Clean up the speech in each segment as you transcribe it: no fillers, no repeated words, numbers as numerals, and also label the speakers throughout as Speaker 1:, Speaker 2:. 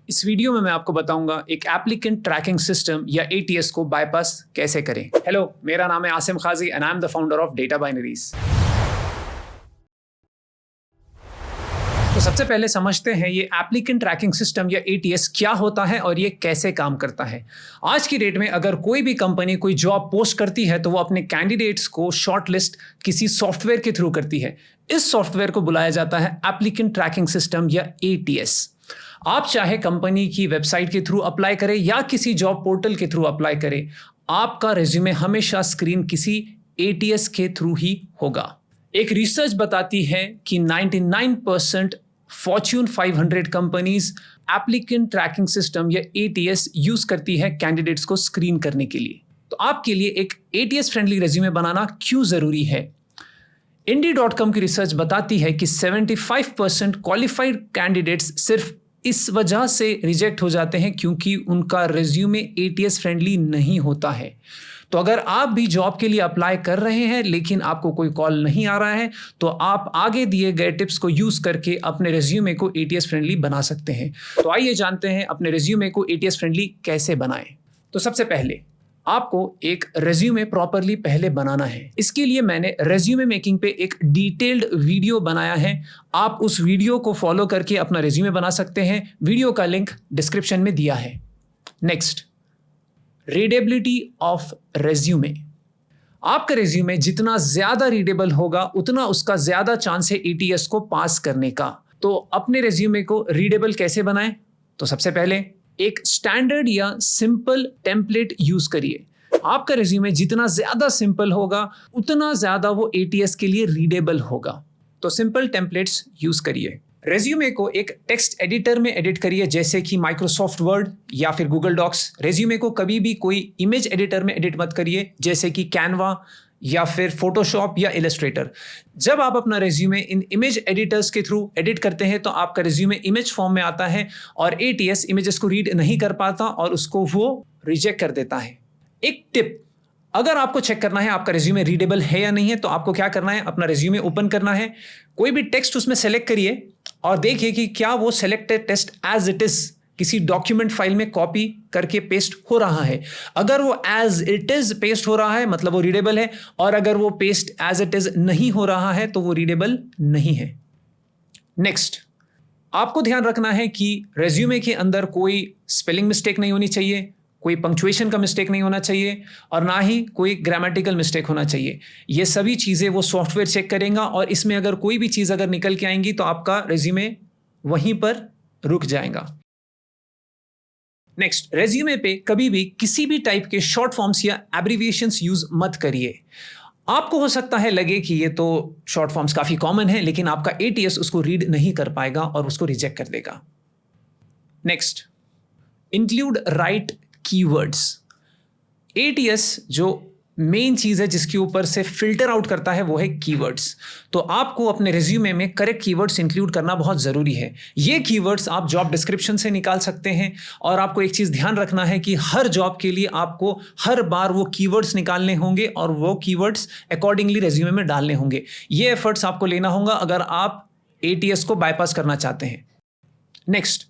Speaker 1: इस वीडियो में मैं आपको बताऊंगा एक एप्लीकेंट ट्रैकिंग सिस्टम या एटीएस को बाईपास कैसे करें। हेलो, मेरा नाम है Asim Khaji and I am the founder of Data Binaries. तो सबसे पहले समझते हैं ये एप्लीकेंट ट्रैकिंग सिस्टम या एटीएस क्या होता है और ये कैसे काम करता है। आज की डेट में अगर कोई भी कंपनी कोई जॉब पोस्ट करती है तो वो अपने कैंडिडेट्स को शॉर्टलिस्ट किसी सॉफ्टवेयर के थ्रू करती है। इस सॉफ्टवेयर को बुलाया जाता है एप्लीकेंट ट्रैकिंग सिस्टम या एटीएस। आप चाहे कंपनी की वेबसाइट के थ्रू अप्लाई करें या किसी जॉब पोर्टल के थ्रू अप्लाई करें, आपका रिज्यूमे हमेशा स्क्रीन किसी एटीएस के थ्रू ही होगा। एक रिसर्च बताती है कि 99% Fortune 500 companies applicant tracking system या एटीएस यूज करती है कैंडिडेट्स को स्क्रीन करने के लिए। तो आपके लिए एक एटीएस फ्रेंडली रिज्यूमे बनाना क्यों जरूरी है? Indeed.com की रिसर्च बताती है कि 75% क्वालिफाइड कैंडिडेट्स सिर्फ इस वजह से रिजेक्ट हो जाते हैं क्योंकि उनका रिज्यूमे एटीएस फ्रेंडली नहीं होता है। तो अगर आप भी जॉब के लिए अप्लाई कर रहे हैं लेकिन आपको कोई कॉल नहीं आ रहा है, तो आप आगे दिए गए टिप्स को यूज करके अपने रिज्यूमे को एटीएस फ्रेंडली बना सकते हैं। तो आइए जानते हैं अपने रिज्यूमे को एटीएस फ्रेंडली कैसे बनाएं। तो सबसे पहले आपको एक रेज्यूमे प्रॉपरली पहले बनाना है। इसके लिए मैंने रेज्यूमे मेकिंग पे एक डिटेल्ड वीडियो बनाया है। आप उस वीडियो को फॉलो करके अपना रेज्यूमे बना सकते हैं। वीडियो का लिंक डिस्क्रिप्शन में दिया है। Next, readability of resume. आपका रेज्यूमे जितना ज्यादा रीडेबल होगा उतना उसका ज्यादा चांस है एटीएस को पास करने का। तो अपने रेज्यूमे को रीडेबल कैसे बनाएं? तो सबसे पहले एक स्टैंडर्ड या सिंपल टेम्पलेट यूज करिए। आपका रिज्यूमे जितना ज्यादा सिंपल होगा उतना ज्यादा वो एटीएस के लिए रीडेबल होगा। तो सिंपल टेम्पलेट्स यूज करिए। रेज्यूमे को एक टेक्स्ट एडिटर में एडिट करिए, जैसे कि माइक्रोसॉफ्ट वर्ड या फिर गूगल डॉक्स। रेज्यूमे को कभी भी कोई इमेज एडिटर में एडिट मत करिए, जैसे कि कैनवा या फिर फोटोशॉप या इलस्ट्रेटर। जब आप अपना रेज्यूमे इन इमेज एडिटर्स के थ्रू एडिट करते हैं तो आपका रेज्यूमे इमेज फॉर्म में आता है और एटीएस इमेजेस को रीड नहीं कर पाता और उसको वो रिजेक्ट कर देता है। एक टिप, अगर आपको चेक करना है आपका रेज्यूमे रीडेबल है या नहीं है, तो आपको क्या करना है, अपना रेज्यूमे ओपन करना है, कोई भी टेक्स्ट उसमें सेलेक्ट करिए और देखिए कि क्या वो selected text as it is किसी डॉक्यूमेंट फाइल में कॉपी करके पेस्ट हो रहा है। अगर वो एज इट इज पेस्ट हो रहा है मतलब वो रीडेबल है, और अगर वो पेस्ट एज इट इज नहीं हो रहा है तो वो रीडेबल नहीं है। नेक्स्ट, आपको ध्यान रखना है कि रेज्यूमे के अंदर कोई स्पेलिंग मिस्टेक नहीं होनी चाहिए, कोई पंक्चुएशन का मिस्टेक नहीं होना चाहिए और ना ही कोई ग्रामेटिकल मिस्टेक होना चाहिए। ये सभी चीज़ें वो सॉफ्टवेयर चेक करेगा और इसमें अगर कोई भी चीज़ अगर निकल के आएंगी तो आपका रेज्यूमे वहीं पर रुक जाएगा। नेक्स्ट, रेज्यूमे पे कभी भी किसी भी टाइप के शॉर्ट फॉर्म्स या एब्रिविएशंस यूज मत करिए। आपको हो सकता है लगे कि ये तो शॉर्ट फॉर्म्स काफी कॉमन है, लेकिन आपका एटीएस उसको रीड नहीं कर पाएगा और उसको रिजेक्ट कर देगा। Next, include right keywords. ATS जो मेन चीज है जिसके ऊपर से फिल्टर आउट करता है वो है कीवर्ड्स। तो आपको अपने रिज्यूमे में करेक्ट कीवर्ड्स इंक्लूड करना बहुत जरूरी है। ये कीवर्ड्स आप जॉब डिस्क्रिप्शन से निकाल सकते हैं और आपको एक चीज ध्यान रखना है कि हर जॉब के लिए आपको हर बार वो कीवर्ड्स निकालने होंगे और वो कीवर्ड्स अकॉर्डिंगली रिज्यूमे में डालने होंगे। ये एफर्ट्स आपको लेना होगा अगर आप एटीएस को बाईपास करना चाहते हैं। नेक्स्ट,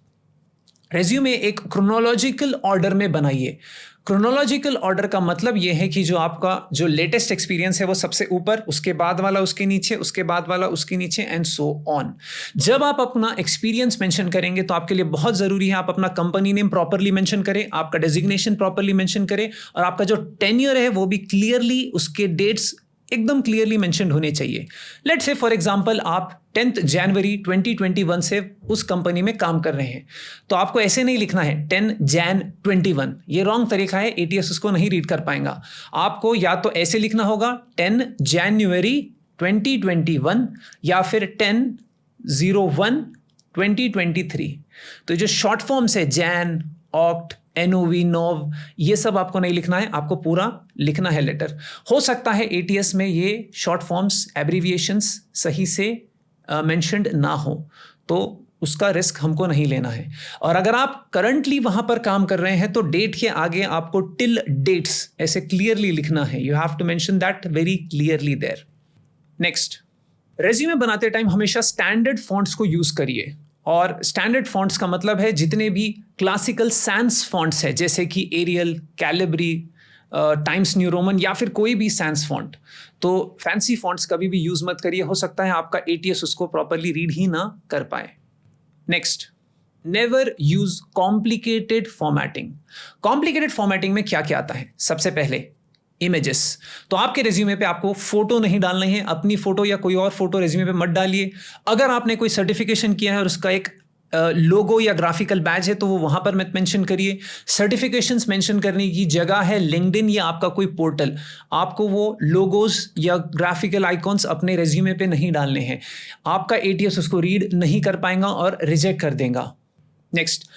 Speaker 1: रेज्यूमे एक क्रोनोलॉजिकल ऑर्डर में बनाइए। क्रोनोलॉजिकल ऑर्डर का मतलब यह है कि जो आपका जो लेटेस्ट एक्सपीरियंस है वो सबसे ऊपर, उसके बाद वाला उसके नीचे, उसके बाद वाला उसके नीचे एंड सो ऑन। जब आप अपना एक्सपीरियंस मेंशन करेंगे तो आपके लिए बहुत जरूरी है आप अपना कंपनी नेम प्रॉपरली मेंशन करें, आपका डेजिग्नेशन प्रॉपरली मेंशन करें और आपका जो टेन्योर है वो भी क्लियरली, उसके डेट्स एकदम क्लियरली मेंशन होने चाहिए। लेट्स से फॉर एग्जांपल आप 10 जनवरी 2021 से उस कंपनी में काम कर रहे हैं, तो आपको ऐसे नहीं लिखना है 10 Jan 21। ये रॉन्ग तरीका है, एटीएस उसको नहीं रीड कर पाएगा। आपको या तो ऐसे लिखना होगा 10 January 2021 या फिर 10/01 2023। तो जो शॉर्ट फॉर्म्स है जैन, ऑक्ट, एनओवी, नोव, ये सब आपको नहीं लिखना है, आपको पूरा लिखना है लेटर। हो सकता है एटीएस में ये शॉर्ट फॉर्म्स एब्रीविएशंस सही से मेंशन्ड ना हो, तो उसका रिस्क हमको नहीं लेना है। और अगर आप करंटली वहां पर काम कर रहे हैं तो डेट के आगे आपको टिल डेट्स ऐसे क्लियरली लिखना है। You have to mention that very clearly there. Next, resume बनाते टाइम हमेशा स्टैंडर्ड फॉन्ट्स को यूज करिए। और स्टैंडर्ड फॉन्ट्स का मतलब है जितने भी क्लासिकल सैंस फॉन्ट्स है जैसे कि Arial, Calibri, Times New Roman या फिर कोई भी सैंस फॉन्ट, तो फैंसी फॉन्ट्स कभी भी यूज मत करिए, हो सकता है आपका एटीएस उसको प्रॉपरली रीड ही ना कर पाए। Next, never use complicated formatting. Complicated formatting में क्या क्या आता है? सबसे पहले इमेजेस। तो आपके रेज्यूमे पे आपको फोटो नहीं डालना है, अपनी फोटो या कोई और फोटो रेज्यूमे पे मत डालिए। अगर आपने कोई सर्टिफिकेशन किया है और उसका एक लोगो या ग्राफिकल बैज है तो वो वहां पर मत मेंशन करिए। सर्टिफिकेशंस मेंशन करने की जगह है लिंक्डइन या आपका कोई पोर्टल, आपको वो लोगोस या ग्राफिकल आइकॉन्स अपने रेज्यूमे पे नहीं डालने हैं। आपका एटीएस उसको रीड नहीं कर पाएगा और रिजेक्ट कर देगा। नेक्स्ट,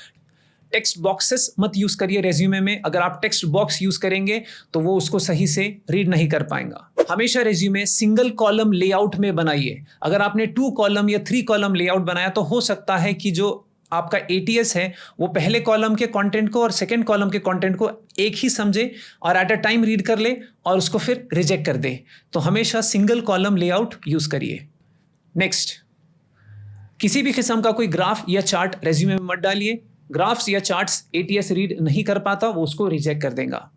Speaker 1: टेक्स्ट बॉक्सेस मत यूज करिए रेज्यूमे में। अगर आप टेक्स्ट बॉक्स यूज करेंगे तो वो उसको सही से रीड नहीं कर पाएगा। हमेशा रेज्यूमे सिंगल कॉलम लेआउट में बनाइए। अगर आपने 2 कॉलम या 3 कॉलम लेआउट बनाया तो हो सकता है कि जो आपका एटीएस है वो पहले कॉलम के कंटेंट को और सेकंड कॉलम के कंटेंट को एक ही समझे और एट अ टाइम रीड कर ले और उसको फिर रिजेक्ट कर दे। तो हमेशा सिंगल कॉलम लेआउट यूज करिए। नेक्स्ट, किसी भी किस्म का कोई ग्राफ या चार्ट रेज्यूमे में मत डालिए। ग्राफ्स या चार्ट्स एटीएस रीड नहीं कर पाता, वो उसको रिजेक्ट कर देगा।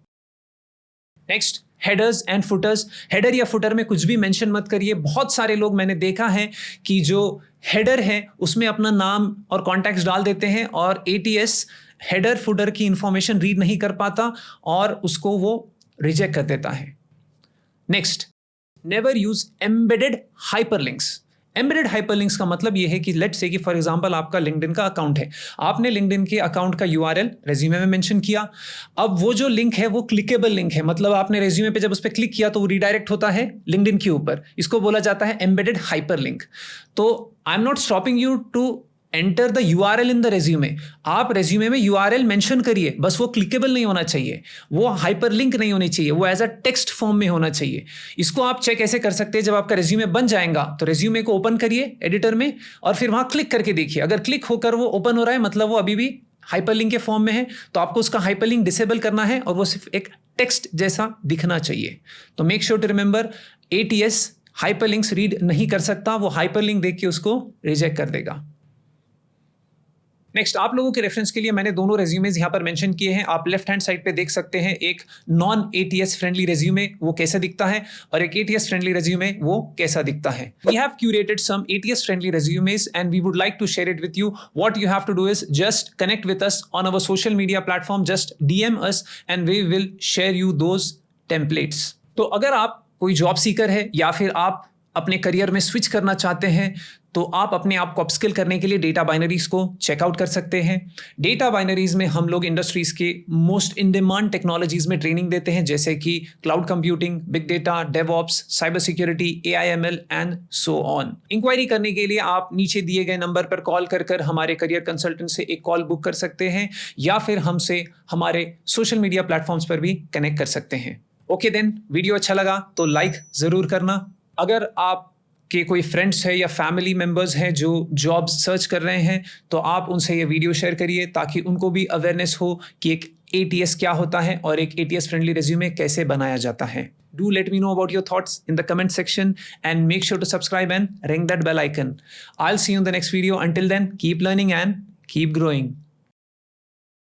Speaker 1: Next, headers and putters. Header या फुटर में कुछ भी मेंशन मत करिए। बहुत सारे लोग मैंने देखा है कि जो हेडर है उसमें अपना नाम और कॉन्टैक्ट्स डाल देते हैं और एटीएस हेडर फुटर की इंफॉर्मेशन रीड नहीं कर पाता और उसको वो रिजेक्ट कर देता है। Next, never use embedded hyperlinks. Embedded hyperlinks का मतलब यह है कि लेट्स से कि फॉर एग्जांपल आपका लिंक्डइन का अकाउंट है, आपने लिंक्डइन के अकाउंट का यूआरएल रेज्यूमे में मेंशन किया। अब वो जो लिंक है वो क्लिकेबल लिंक है, मतलब आपने रेज्यूमे पे जब उस पर क्लिक किया तो वो रिडायरेक्ट होता है लिंक्डइन के ऊपर। इसको बोला जाता है एम्बेडेड हाइपरलिंक। तो I am not stopping you to enter the URL in the resume. आप रेज्यूमे में यूआरएल मेंशन करिए, बस वो क्लिकेबल नहीं होना चाहिए, वो हाइपरलिंक नहीं होनी चाहिए, वो एज अ टेक्स्ट फॉर्म में होना चाहिए। इसको आप चेक ऐसे कर सकते हैं, जब आपका रेज्यूमे बन जाएगा तो रेज्यूमे को ओपन करिए एडिटर में और फिर वहां क्लिक करके देखिए। अगर क्लिक होकर वो ओपन हो रहा है मतलब वो अभी भी हाइपरलिंक के फॉर्म में है, तो आपको उसका हाइपरलिंक डिसेबल करना है और वो सिर्फ एक टेक्स्ट जैसा दिखना चाहिए। तो make sure to remember, ATS hyperlinks read नहीं कर सकता, वो हाइपरलिंक देख के उसको रिजेक्ट कर देगा। नेक्स्ट, आप लोगों के रेफरेंस के लिए मैंने दोनों रेज्यूमेज यहाँ पर मेंशन किए हैं। आप लेफ्ट हैंड साइड पे देख सकते हैं एक नॉन एटीएस फ्रेंडली रेज्यूमे वो कैसा दिखता है और एक एटीएस फ्रेंडली रेज्यूमे वो कैसा दिखता है। We have curated some ATS friendly resumes and we would like to share it with you. What you have to do is just connect with us on our social media platform, just DM us and we will share you those templates. तो अगर आप कोई job seeker है या फिर आप अपने career में स्विच करना चाहते हैं तो आप अपने आप को अपस्किल करने के लिए डेटा बाइनरीज को चेकआउट कर सकते हैं। डेटा बाइनरीज में हम लोग इंडस्ट्रीज के मोस्ट इन डिमांड टेक्नोलॉजीज में ट्रेनिंग देते हैं, जैसे कि cloud computing, big data, DevOps, cyber security, AI ML and so on. Inquiry करने के लिए आप नीचे दिए गए नंबर पर कॉल कर हमारे करियर कंसल्टेंट से एक कॉल बुक कर सकते हैं या फिर हमसे हमारे सोशल मीडिया प्लेटफॉर्म्स पर भी कनेक्ट कर सकते हैं। ओके देन, वीडियो अच्छा लगा तो लाइक जरूर करना। अगर आप के कोई फ्रेंड्स है या फैमिली मेंबर्स हैं जो जॉब सर्च कर रहे हैं तो आप उनसे ये वीडियो शेयर करिए ताकि उनको भी अवेयरनेस हो कि एक एटीएस क्या होता है और एक एटीएस फ्रेंडली रेज्यूमे कैसे बनाया जाता है। Do let me know about your thoughts in the comment section and make sure to subscribe and ring that bell icon. I'll see you in the next video. Until then, keep learning and keep growing.